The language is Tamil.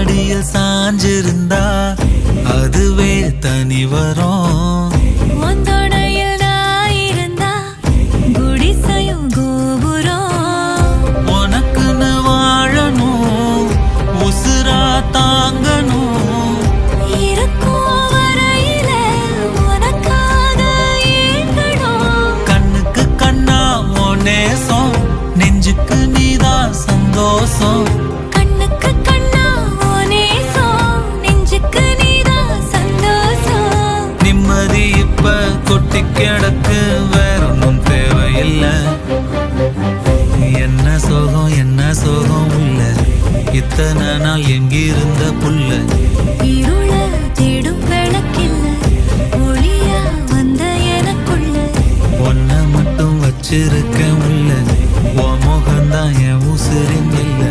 மடியில் சாஞ்சிருந்தா அதுவே தனி வரும். உனக்குன்னு வாழணும், உசுரா தாங்கணும். கண்ணுக்கு கண்ணா உன் நேசம், நெஞ்சுக்கு நீதான் சந்தோஷம். நிம்மதி இப்ப கொட்டி கிடக்கு, வேற ஒன்றும் தேவையில்லை. என்ன சோகம் என்ன சோகம் உள்ள, இத்தனை நாள் எங்கிருந்த புள்ள. ஒன்ன மட்டும் வச்சிருக்க உள்ள, உன் முகம்தான் என் உசுரின் இல்லை.